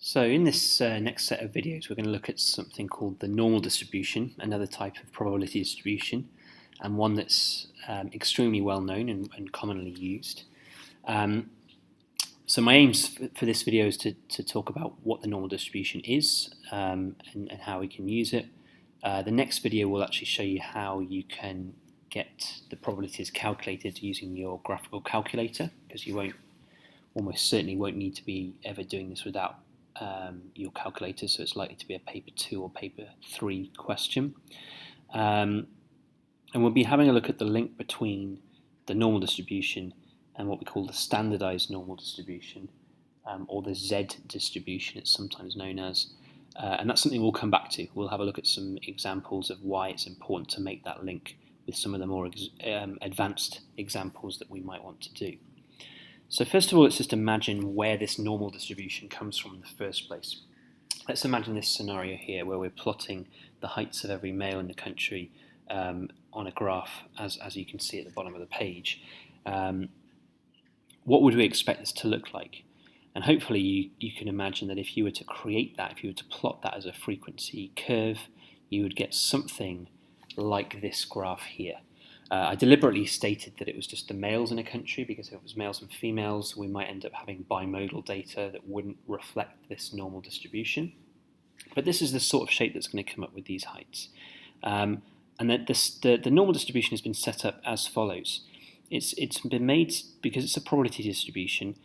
So in this next set of videos, we're going to look at something called the normal distribution, another type of probability distribution, and one that's extremely well known and commonly used. So my aims for this video is to talk about what the normal distribution is and how we can use it. The next video will actually show you how you can get the probabilities calculated using your graphical calculator, because you almost certainly won't need to be ever doing this without your calculator, so it's likely to be a paper 2 or paper 3 question. And we'll be having a look at the link between the normal distribution and what we call the standardized normal distribution, or the Z distribution it's sometimes known as. And that's something we'll come back to. We'll have a look at some examples of why it's important to make that link with some of the more advanced examples that we might want to do. So first of all, let's just imagine where this normal distribution comes from in the first place. Let's imagine this scenario here where we're plotting the heights of every male in the country on a graph, as you can see at the bottom of the page. What would we expect this to look like? And hopefully you can imagine that if you were to create that, if you were to plot that as a frequency curve, you would get something like this graph here. I deliberately stated that it was just the males in a country, because if it was males and females, we might end up having bimodal data that wouldn't reflect this normal distribution. But this is the sort of shape that's going to come up with these heights. And that the normal distribution has been set up as follows. It's been made, because it's a probability distribution,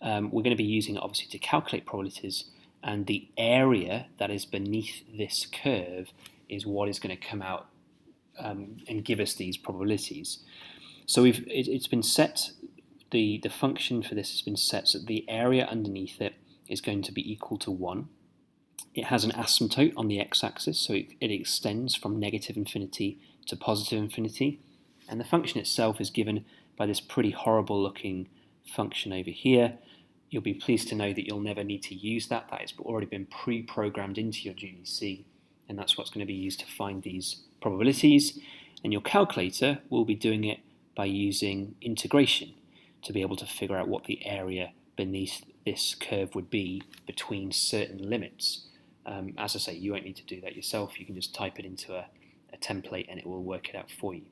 we're going to be using it obviously to calculate probabilities, and the area that is beneath this curve is what is going to come out and give us these probabilities. So it's been set, the function for this has been set so that the area underneath it is going to be equal to 1. It has an asymptote on the x-axis, so it extends from negative infinity to positive infinity, and the function itself is given by this pretty horrible looking function over here. You'll be pleased to know that you'll never need to use that. That has already been pre-programmed into your GDC, and that's what's going to be used to find these probabilities. And your calculator will be doing it by using integration to be able to figure out what the area beneath this curve would be between certain limits. As I say, you won't need to do that yourself. You can just type it into a template and it will work it out for you.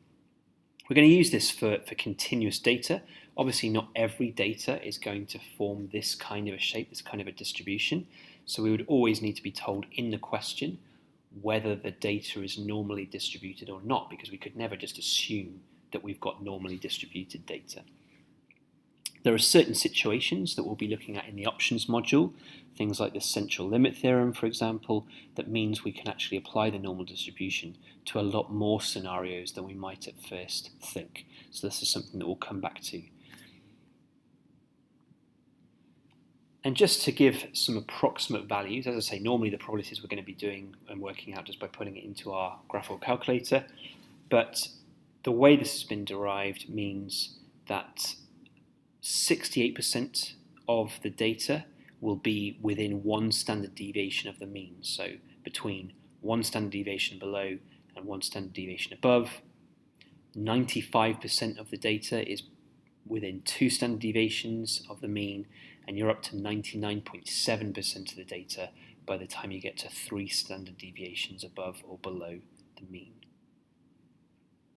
We're going to use this for continuous data. Obviously, not every data is going to form this kind of a shape, this kind of a distribution. So we would always need to be told in the question whether the data is normally distributed or not, because we could never just assume that we've got normally distributed data. There are certain situations that we'll be looking at in the options module, things like the central limit theorem, for example, that means we can actually apply the normal distribution to a lot more scenarios than we might at first think. So this is something that we'll come back to. And just to give some approximate values, as I say, normally the probabilities we're going to be doing and working out just by putting it into our graphical calculator, but the way this has been derived means that 68% of the data will be within 1 standard deviation of the mean, so between 1 standard deviation below and 1 standard deviation above. 95% of the data is within 2 standard deviations of the mean, and you're up to 99.7% of the data by the time you get to 3 standard deviations above or below the mean.